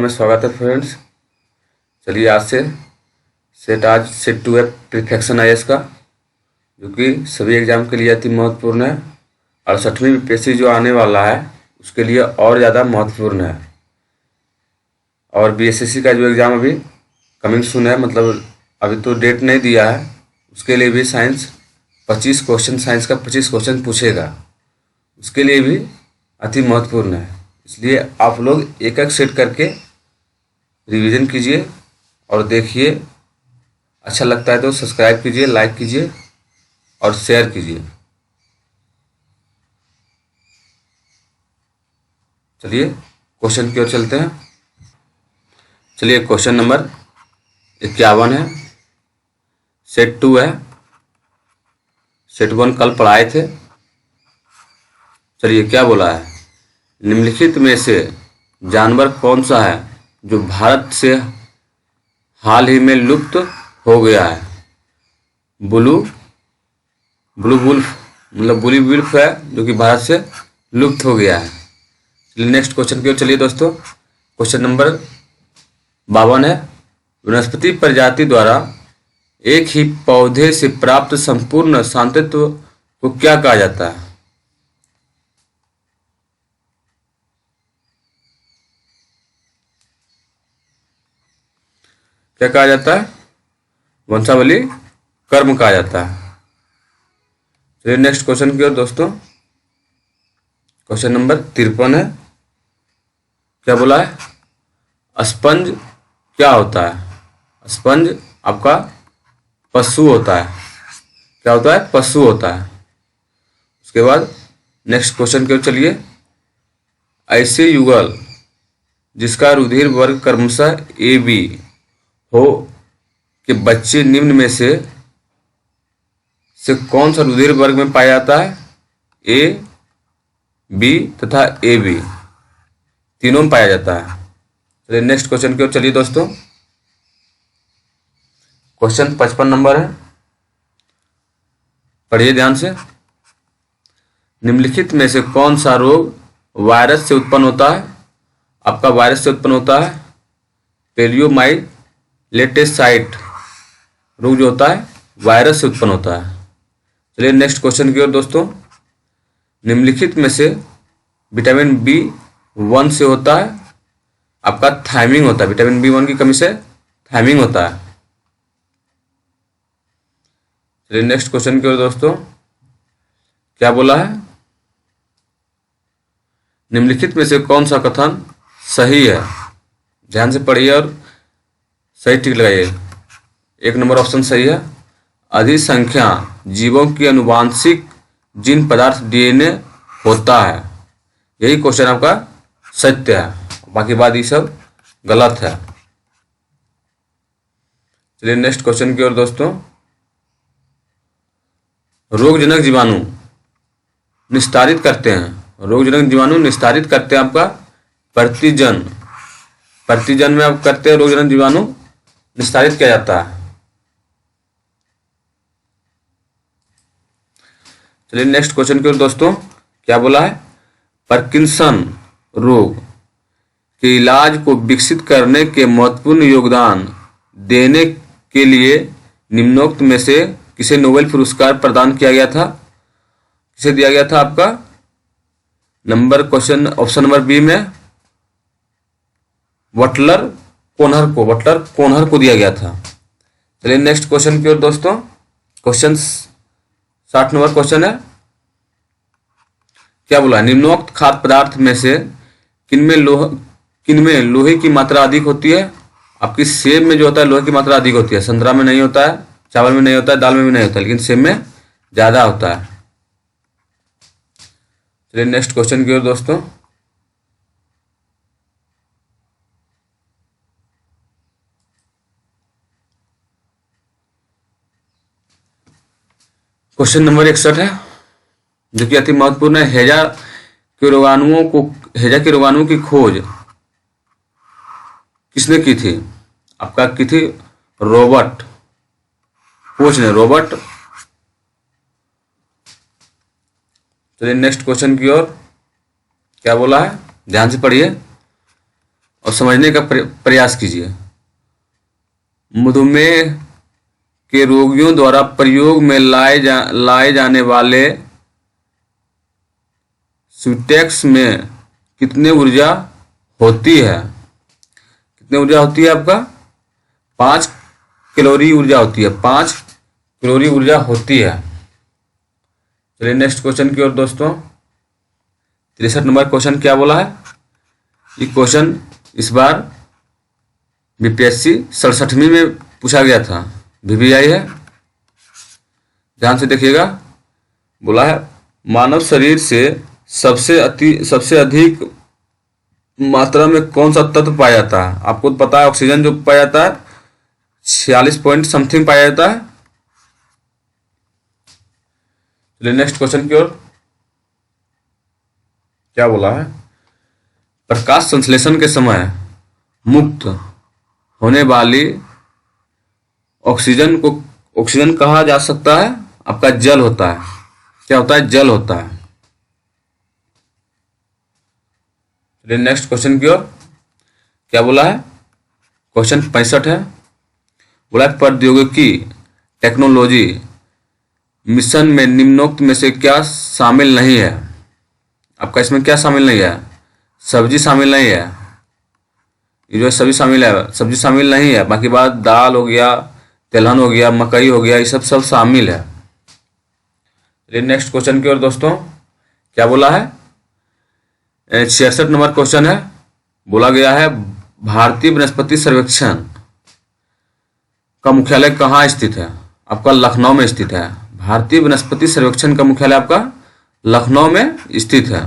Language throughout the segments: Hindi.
में स्वागत है फ्रेंड्स। चलिए आज से सेट 2 है प्रीफेक्शन आईएएस का, जो कि सभी एग्जाम के लिए अति महत्वपूर्ण है। 68वीं यूपीएससी जो आने वाला है उसके लिए और ज़्यादा महत्वपूर्ण है। और बीएसएससी का जो एग्ज़ाम अभी कमिंग सून है, मतलब अभी तो डेट नहीं दिया है, उसके लिए भी साइंस का 25 क्वेश्चन पूछेगा, उसके लिए भी अति महत्वपूर्ण है। इसलिए आप लोग एक एक सेट करके रिवीजन कीजिए और देखिए। अच्छा लगता है तो सब्सक्राइब कीजिए, लाइक कीजिए और शेयर कीजिए। चलिए क्वेश्चन की ओर चलते हैं। चलिए क्वेश्चन नंबर 51 है, सेट 2 है। सेट 1 कल पढ़ाए थे। चलिए क्या बोला है, निम्नलिखित में से जानवर कौन सा है जो भारत से हाल ही में लुप्त हो गया है। ब्लू वुल्फ, मतलब बुली वुल्फ है जो कि भारत से लुप्त हो गया है। चलिए नेक्स्ट क्वेश्चन की ओर चलिए दोस्तों। क्वेश्चन नंबर 52 है, वनस्पति प्रजाति द्वारा एक ही पौधे से प्राप्त संपूर्ण सांतत्व को क्या कहा जाता है। क्या कहा जाता है, वंशावली कर्म कहा जाता है। चलिए नेक्स्ट क्वेश्चन की ओर दोस्तों। क्वेश्चन नंबर 53 है, क्या बोला है, स्पंज क्या होता है। स्पंज आपका पशु होता है। क्या होता है, पशु होता है। उसके बाद नेक्स्ट क्वेश्चन की ओर चलिए। ऐसे युगल जिसका रुधिर वर्ग क्रमशः ए बी हो कि बच्चे निम्न में से कौन सा रुधिर वर्ग में पाया जाता है। ए, बी तथा ए बी तीनों में पाया जाता है। चलिए नेक्स्ट क्वेश्चन की ओर चलिए दोस्तों। क्वेश्चन 55 नंबर है, पढ़िए ध्यान से। निम्नलिखित में से कौन सा रोग वायरस से उत्पन्न होता है। आपका वायरस से उत्पन्न होता है पेलियोमाइलेटिसाइट रोग जो होता है वायरस से उत्पन्न होता है। चलिए नेक्स्ट क्वेश्चन की ओर दोस्तों। निम्नलिखित में से विटामिन B1 से होता है आपका थायमिंग होता है। विटामिन B1 की कमी से थायमिंग होता है। चलिए नेक्स्ट क्वेश्चन की ओर दोस्तों। क्या बोला है, निम्नलिखित में से कौन सा कथन सही है। ध्यान से पढ़िए और सही टिक लगाइए। 1 नंबर ऑप्शन सही है, अधिक संख्या जीवों की अनुवांशिक जीन पदार्थ डीएनए होता है। यही क्वेश्चन आपका सत्य है, बाकी बात ये सब गलत है। चलिए नेक्स्ट क्वेश्चन की ओर दोस्तों। रोगजनक जीवाणु निस्तारित करते हैं। रोगजनक जीवाणु निस्तारित करते हैं आपका प्रतिजन में आप करते हैं। रोगजनक जीवाणु निस्तारित किया जाता है। चलिए नेक्स्ट क्वेश्चन की ओर दोस्तों। क्या बोला है, पार्किंसन रोग के इलाज को विकसित करने के महत्वपूर्ण योगदान देने के लिए निम्नोक्त में से किसे नोबेल पुरस्कार प्रदान किया गया था। किसे दिया गया था आपका number question option number B में बटलर कोनहर को दिया गया था। चलिए नेक्स्ट क्वेश्चन की ओर दोस्तों। क्वेश्चन 60 नंबर क्वेश्चन है, क्या बोला, निम्नोक्त खाद्य पदार्थ में से किनमें लोहे की मात्रा अधिक होती है। आपकी सेब में जो होता है लोहे की मात्रा अधिक होती है, संतरा में नहीं होता है, चावल में नहीं होता है, दाल में भी नहीं होता है, लेकिन सेब में ज्यादा होता है। चलिए नेक्स्ट क्वेश्चन की ओर दोस्तों। क्वेश्चन नंबर 61 है, जो कि अति महत्वपूर्ण है। हैजा के रोगाणुओं की खोज किसने की थी। आपका की थी रॉबर्ट कोच ने, रॉबर्ट। चलिए नेक्स्ट क्वेश्चन की ओर। क्या बोला है, ध्यान से पढ़िए और समझने का प्रयास कीजिए। मधुमेह के रोगियों द्वारा प्रयोग में लाए जाने वाले स्वीटेक्स में कितने ऊर्जा होती है? कितनी ऊर्जा होती है आपका? 5 कैलोरी ऊर्जा होती है। 5 कैलोरी ऊर्जा होती है। चलिए नेक्स्ट क्वेश्चन की ओर दोस्तों। 63 नंबर क्वेश्चन क्या बोला है? ये क्वेश्चन इस बार बीपीएससी 67वीं में पूछा गया था, VVI है, ध्यान से देखिएगा। बोला है मानव शरीर से सबसे अधिक मात्रा में कौन सा तत्व पाया जाता है? आपको तो पता है ऑक्सीजन जो पाया जाता है 46 पॉइंट समथिंग पाया जाता है। चलिए नेक्स्ट क्वेश्चन की ओर। क्या बोला है? प्रकाश संश्लेषण के समय मुक्त होने वाली ऑक्सीजन कहा जा सकता है? आपका जल होता है। क्या होता है? जल होता है। चलिए नेक्स्ट क्वेश्चन की ओर। क्या बोला है? क्वेश्चन 65 है। बोला है प्रौद्योगिकी टेक्नोलॉजी मिशन में निम्नोक्त में से क्या शामिल नहीं है? आपका इसमें क्या शामिल नहीं है? सब्जी शामिल नहीं है। ये जो सब्जी शामिल है, सब्जी शामिल नहीं है। बाकी बात दाल हो गया, तिलहन हो गया, मकई हो गया, ये सब शामिल है। चलिए नेक्स्ट क्वेश्चन की ओर दोस्तों। क्या बोला है? 66 नंबर क्वेश्चन है। बोला गया है भारतीय वनस्पति सर्वेक्षण का मुख्यालय कहाँ स्थित है? आपका लखनऊ में स्थित है। भारतीय वनस्पति सर्वेक्षण का मुख्यालय आपका लखनऊ में स्थित है।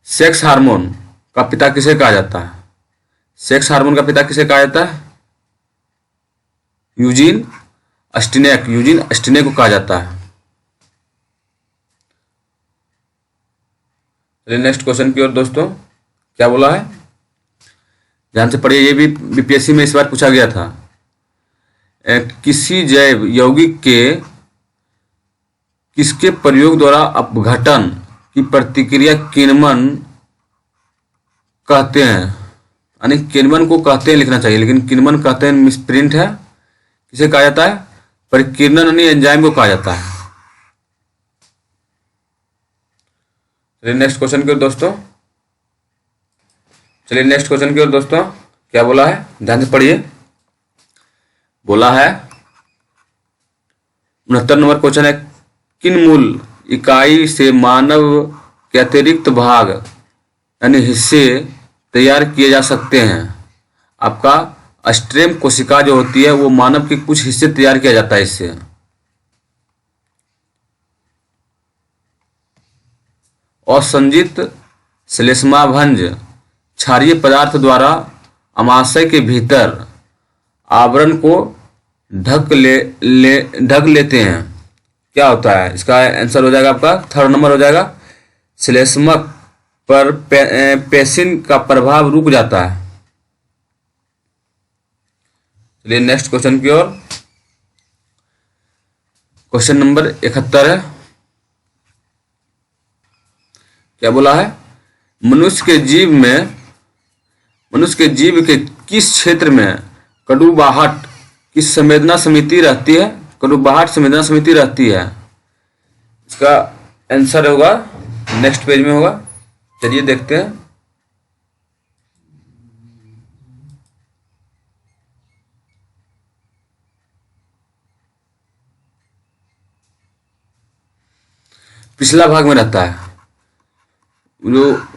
सेक्स हार्मोन का पिता किसे कहा जाता है? सेक्स हार्मोन का पिता किसे कहा जाता है? यूजीन अस्टिनेक को कहा जाता है। चलिए नेक्स्ट क्वेश्चन की ओर दोस्तों। क्या बोला है? ध्यान से पढ़िए, ये भी बीपीएससी में इस बार पूछा गया था। किसी जैव यौगिक के किसके प्रयोग द्वारा अपघटन की प्रतिक्रिया किण्वन कहते हैं? यानी किण्वन को कहते हैं लिखना चाहिए, लेकिन किण्वन कहते हैं मिसप्रिंट है। किसे कहा जाता है? परिकीर्णन यानी एंजाइम को कहा जाता है। चलिए नेक्स्ट क्वेश्चन की ओर दोस्तों। क्या बोला है? ध्यान से पढ़िए। बोला है 69 नंबर क्वेश्चन है किन मूल इकाई से मानव के अतिरिक्त भाग यानी हिस्से तैयार किए जा सकते हैं? आपका स्टेम कोशिका जो होती है वो मानव के कुछ हिस्से तैयार किया जाता है इससे। और संजित श्लेष्माभंज क्षारीय पदार्थ द्वारा अमाशय के भीतर आवरण को ढक लेते हैं। क्या होता है? इसका आंसर हो जाएगा आपका 3rd नंबर हो जाएगा। श्लेष्मक पर पेसिन का प्रभाव रुक जाता है। चलिए नेक्स्ट क्वेश्चन की ओर। क्वेश्चन नंबर 71 है। क्या बोला है? मनुष्य के जीव के किस क्षेत्र में कड़ुबाहट की संवेदना समिति रहती है? कड़ुबाहट संवेदना समिति रहती है। इसका आंसर होगा नेक्स्ट पेज में होगा। चलिए देखते हैं। पिछला भाग में रहता है जो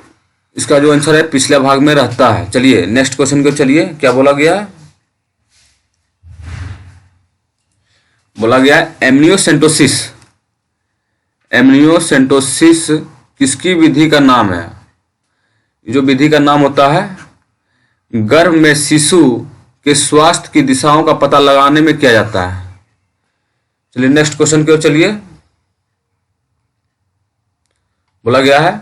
इसका जो आंसर है पिछले भाग में रहता है। चलिए नेक्स्ट क्वेश्चन को चलिए। क्या बोला गया है? बोला गया है एमनियोसेंटोसिस किसकी विधि का नाम है? जो विधि का नाम होता है गर्भ में शिशु के स्वास्थ्य की दिशाओं का पता लगाने में किया जाता है। चलिए नेक्स्ट क्वेश्चन की ओर चलिए। बोला गया है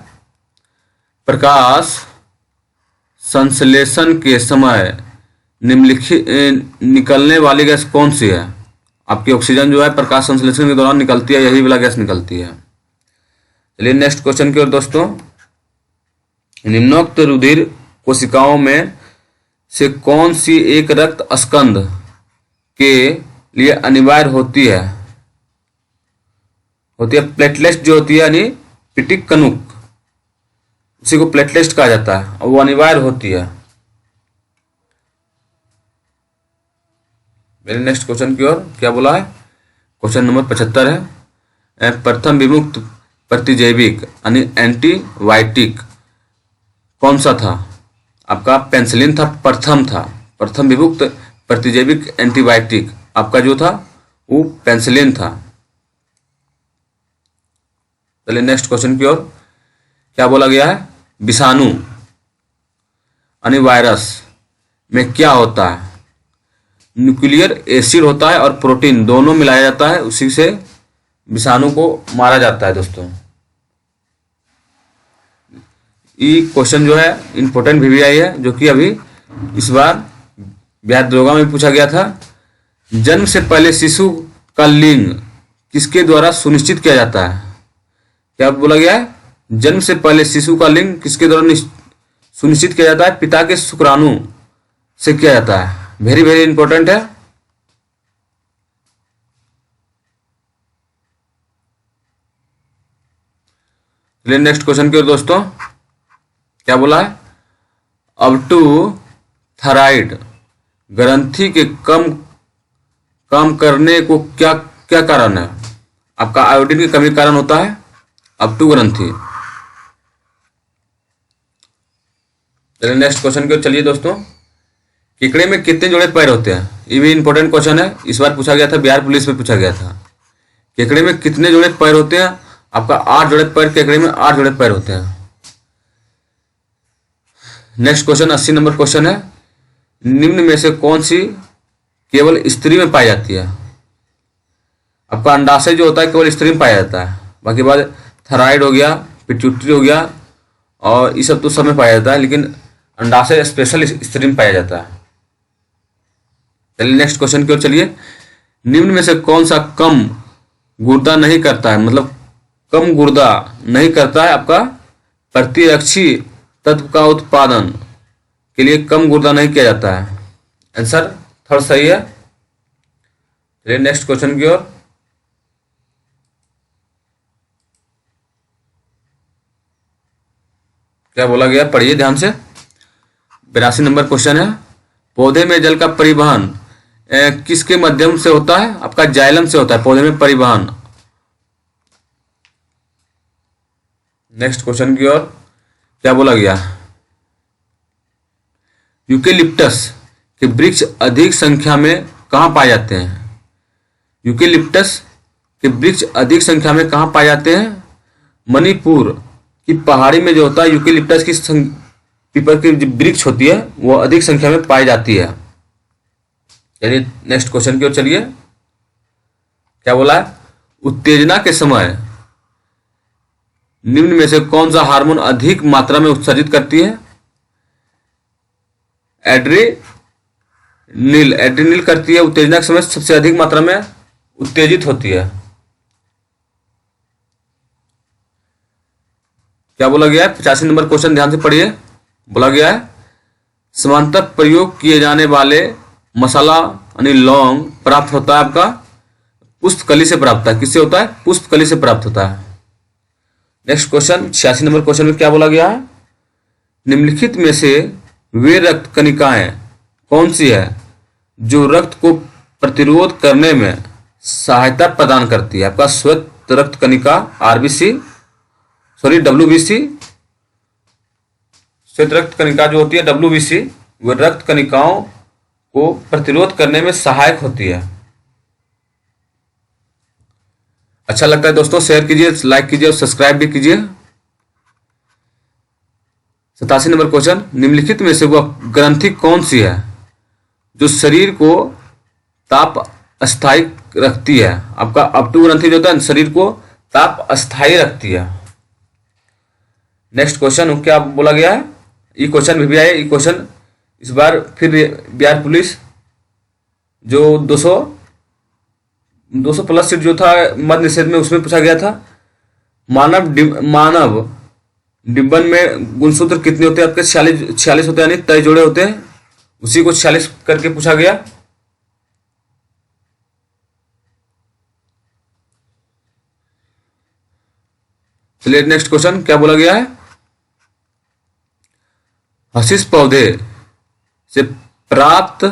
प्रकाश संश्लेषण के समय निम्नलिखित निकलने वाली गैस कौन सी है? आपकी ऑक्सीजन जो है प्रकाश संश्लेषण के दौरान निकलती है, यही वाला गैस निकलती है। चलिए नेक्स्ट क्वेश्चन की ओर दोस्तों। निम्नोक्त रुधिर कोशिकाओं में से कौन सी एक रक्त स्कंद के लिए अनिवार्य होती है? प्लेटलेट जो होती है, यानी पिटिक कणुक, उसी को प्लेटलेट कहा जाता है और वो अनिवार्य होती है। मेरे नेक्स्ट क्वेश्चन की ओर क्या बोला है? क्वेश्चन नंबर 75 है, प्रथम विमुक्त प्रतिजैविक यानी एंटीबायोटिक कौन सा था? आपका पेनिसिलिन था, प्रथम विमुक्त प्रतिजैविक एंटीबायोटिक आपका जो था वो पेनिसिलिन था। चलिए नेक्स्ट क्वेश्चन की ओर क्या बोला गया है? विषाणु यानी वायरस में क्या होता है? न्यूक्लियर एसिड होता है और प्रोटीन दोनों मिलाया जाता है, उसी से विषाणु को मारा जाता है दोस्तों। ये क्वेश्चन जो है इंपॉर्टेंट VVI है, जो कि अभी इस बार बिहार दरोगा में पूछा गया था। जन्म से पहले शिशु का लिंग किसके द्वारा सुनिश्चित किया जाता है? क्या बोला गया है? जन्म से पहले शिशु का लिंग किसके द्वारा सुनिश्चित किया जाता है? पिता के शुक्राणु से किया जाता है। वेरी वेरी इंपॉर्टेंट है। चलिए नेक्स्ट क्वेश्चन की ओर दोस्तों क्या बोला है? अबटू थायराइड ग्रंथि के कम करने को क्या क्या कारण है? आपका आयोडीन की कमी कारण होता है अबटू ग्रंथि। चलिए नेक्स्ट क्वेश्चन की ओर चलिए दोस्तों। केकड़े में कितने जोड़े पैर होते हैं? ये भी इंपॉर्टेंट क्वेश्चन है, इस बार पूछा गया था, बिहार पुलिस में पूछा गया था। केकड़े में कितने जोड़े पैर होते हैं? आपका 8 जोड़े पैर, केकड़े में 8 जोड़े पैर होते हैं। नेक्स्ट क्वेश्चन 80 नंबर क्वेश्चन है, निम्न में से कौन सी केवल स्त्री में पाई जाती है? आपका अंडाशय जो होता है केवल स्त्री में पाया जाता है, बाकी बाद थायराइड हो गया, पिट्यूटरी हो गया और ये सब तो सब में पाया जाता है, लेकिन अंडाशय स्पेशल स्त्री में पाया जाता है। चलिए नेक्स्ट क्वेश्चन की ओर चलिए। निम्न में से कौन सा कम गुर्दा नहीं करता है, मतलब कम गुर्दा नहीं करता है? आपका प्रतिरक्षी तत्व का उत्पादन के लिए कम गुर्दा नहीं किया जाता है। आंसर थर्ड सही है। चलिए नेक्स्ट क्वेश्चन की ओर। क्या बोला गया? पढ़िए ध्यान से। 82 नंबर क्वेश्चन है, पौधे में जल का परिवहन किसके माध्यम से होता है? आपका जाइलम से होता है पौधे में परिवहन। नेक्स्ट क्वेश्चन की ओर क्या बोला गया? यूकेलिप्टस के वृक्ष अधिक संख्या में कहाँ पाए जाते हैं? यूकेलिप्टस के वृक्ष अधिक संख्या में कहाँ पाए जाते हैं? मणिपुर की पहाड़ी में जो होता है यूकेलिप्टस की पीपल की जो वृक्ष होती है वो अधिक संख्या में पाई जाती है। चलिए नेक्स्ट क्वेश्चन की ओर चलिए। क्या बोला है? उत्तेजना के समय निम्न में से कौन सा हार्मोन अधिक मात्रा में उत्सर्जित करती है? एड्रेनल करती है। उत्तेजना के समय सबसे अधिक मात्रा में उत्तेजित होती है। क्या बोला गया है? 85 नंबर क्वेश्चन ध्यान से पढ़िए। बोला गया है समांतर प्रयोग किए जाने वाले मसाला यानी लौंग प्राप्त होता है आपका पुष्पकली से प्राप्त होता है। किससे होता है? पुष्पकली से प्राप्त होता है। नेक्स्ट क्वेश्चन 86 नंबर क्वेश्चन में क्या बोला गया है? निम्नलिखित में से वे रक्त कणिकाएं कौन सी है जो रक्त को प्रतिरोध करने में सहायता प्रदान करती है? आपका श्वेत रक्त कणिका WBC, श्वेत रक्त कणिका जो होती है WBC, वो रक्त कणिकाओं को प्रतिरोध करने में सहायक होती है। अच्छा लगता है दोस्तों शेयर कीजिए, लाइक कीजिए और सब्सक्राइब भी कीजिए। 87 नंबर क्वेश्चन, निम्नलिखित में से वह ग्रंथि कौन सी है जो शरीर को ताप अस्थायी रखती है? आपका अपटू ग्रंथि जो होता है शरीर को ताप अस्थायी रखती है। नेक्स्ट क्वेश्चन क्या बोला गया है? ये क्वेश्चन भी आया। ये क्वेश्चन इस बार फिर बिहार पुलिस जो 200 प्लस सीट जो था मद्य निषेध में उसमें पूछा गया था। मानव डिंबन में गुणसूत्र कितने होते हैं आपके? 46 होते हैं, यानी तय जोड़े होते हैं। उसी को 46 करके पूछा गया। चलिए नेक्स्ट क्वेश्चन क्या बोला गया है? हशीश पौधे से प्राप्त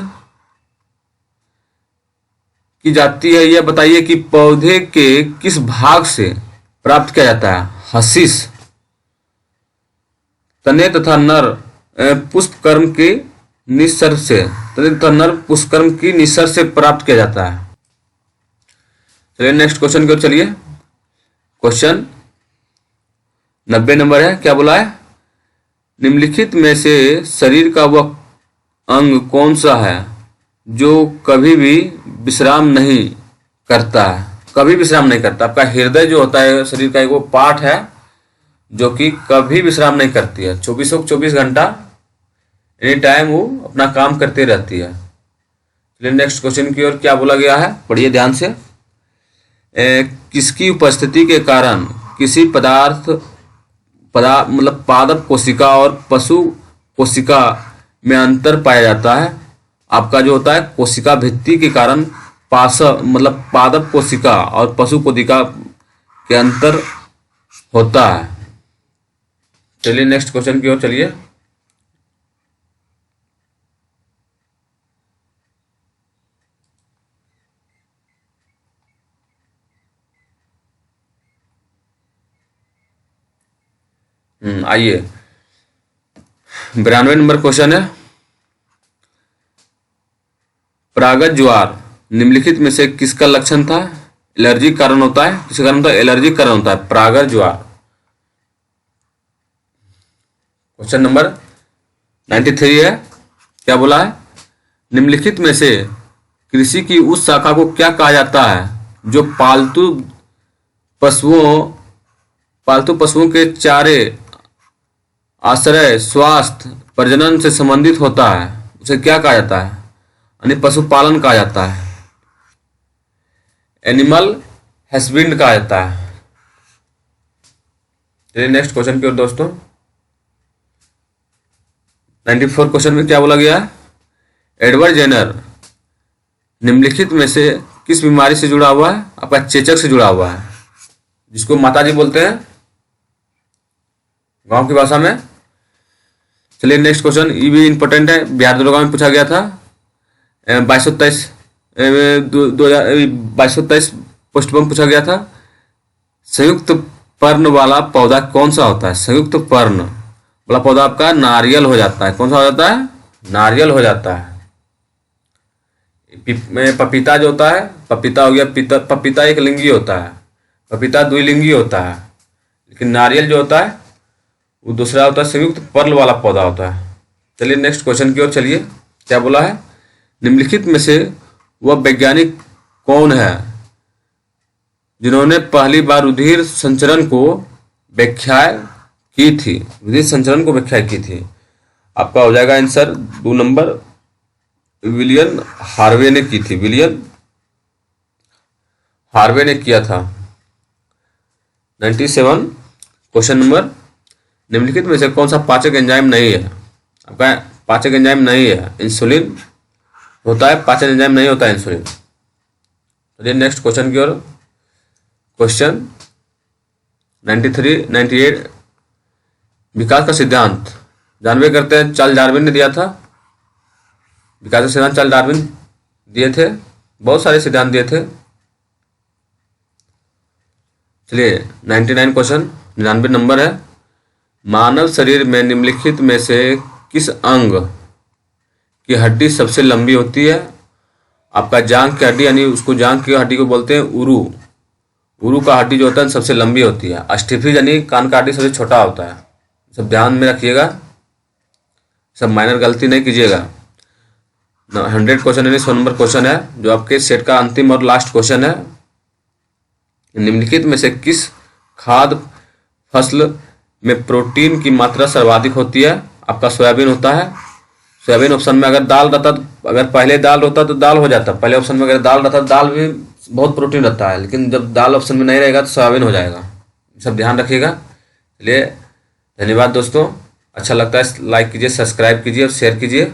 की जाती है, यह बताइए कि पौधे के किस भाग से प्राप्त किया जाता है? हशीश तने तथा नर पुष्पकर्म के निस्सर से, तने तथा नर पुष्पकर्म की निस्सर से प्राप्त किया जाता है। चलिए नेक्स्ट क्वेश्चन की ओर चलिए। क्वेश्चन 90 नंबर है। क्या बोला है? निम्नलिखित में से शरीर का वह अंग कौन सा है जो कभी भी विश्राम नहीं करता है? कभी विश्राम नहीं करता। आपका हृदय जो होता है शरीर का एक वो पार्ट है जो कि कभी विश्राम नहीं करती है। 24 घंटा एनी टाइम वो अपना काम करते रहती है। चलिए नेक्स्ट क्वेश्चन की ओर क्या बोला गया है, पढ़िए ध्यान से। किसकी उपस्थिति के कारण किसी मतलब पादप कोशिका और पशु कोशिका में अंतर पाया जाता है? आपका जो होता है कोशिका भित्ति के कारण मतलब पादप कोशिका और पशु कोशिका के अंतर होता है। चलिए नेक्स्ट क्वेश्चन की ओर चलिए। आइए 92 नंबर क्वेश्चन है। प्रागत ज्वार निम्नलिखित में से किसका लक्षण था? एलर्जी कारण होता है। किसका कारण होता है? एलर्जी कारण होता है प्रागत ज्वार। क्वेश्चन नंबर 93 है। क्या बोला है? निम्नलिखित में से कृषि की उस शाखा को क्या कहा जाता है जो पालतू पशुओं के चारे, आश्रय, स्वास्थ्य, प्रजनन से संबंधित होता है? उसे क्या कहा जाता है? यानी पशुपालन कहा जाता है। एनिमल हस्बेंड कहा जाता है। चलिए नेक्स्ट क्वेश्चन की ओर दोस्तों। 94 क्वेश्चन में क्या बोला गया है? एडवर्ड जेनर निम्नलिखित में से किस बीमारी से जुड़ा हुआ है? आपका चेचक से जुड़ा हुआ है, जिसको माताजी बोलते हैं गांव की भाषा में। चलिए नेक्स्ट क्वेश्चन, ये भी इंपॉर्टेंट है, बिहार दरोगा में पूछा गया था। 2223 पोस्ट बम पूछा गया था। संयुक्त पर्ण वाला पौधा कौन सा होता है? संयुक्त पर्ण वाला पौधा आपका नारियल हो जाता है। कौन सा हो जाता है? नारियल हो जाता है। पपीता जो होता है, पपीता हो गया, पपीता एक लिंगी होता है, पपीता द्विलिंगी होता है, लेकिन नारियल जो होता है वो दूसरा होता है, संयुक्त पर्ल वाला पौधा होता है। चलिए नेक्स्ट क्वेश्चन की ओर चलिए। क्या बोला है? निम्नलिखित में से वह वैज्ञानिक कौन है जिन्होंने पहली बार रुधिर संचरण को व्याख्या की थी? रुधिर संचरण को व्याख्या की थी। आपका हो जाएगा आंसर 2 नंबर, विलियम हार्वे ने की थी। विलियम हार्वे ने किया था। 97 क्वेश्चन नंबर, निम्नलिखित में से कौन सा पाचक एंजाइम नहीं है? आपका पाचक एंजाइम नहीं है। इंसुलिन होता है, पाचक एंजाइम नहीं होता है इंसुलिन। चलिए नेक्स्ट क्वेश्चन की ओर। क्वेश्चन 98 विकास का सिद्धांत जानवे करते हैं चार्ल्स डार्विन ने दिया था। विकास का सिद्धांत चार्ल्स डार्विन दिए थे, बहुत सारे सिद्धांत दिए थे। चलिए 99 क्वेश्चन, 99 नंबर है। मानव शरीर में निम्नलिखित में से किस अंग की हड्डी सबसे लंबी होती है? आपका जांघ की हड्डी, यानी उसको जांघ की हड्डी को बोलते हैं उरु। उरु का हड्डी जो होता है सबसे लंबी होती है। अस्टिफिज यानी कान का हड्डी सबसे छोटा होता है। सब ध्यान में रखिएगा, सब माइनर गलती नहीं कीजिएगा। 100 क्वेश्चन यानी 100 नंबर क्वेश्चन है, जो आपके सेट का अंतिम और लास्ट क्वेश्चन है। निम्नलिखित में से किस खाद्य फसल में प्रोटीन की मात्रा सर्वाधिक होती है? आपका सोयाबीन होता है। सोयाबीन ऑप्शन में अगर दाल रहता, अगर पहले दाल होता तो दाल हो जाता। पहले ऑप्शन में अगर दाल रहता तो दाल भी बहुत प्रोटीन रहता है, लेकिन जब दाल ऑप्शन में नहीं रहेगा तो सोयाबीन हो जाएगा। सब ध्यान रखिएगा। चलिए, धन्यवाद दोस्तों। अच्छा लगता है लाइक कीजिए, सब्सक्राइब कीजिए और शेयर कीजिए।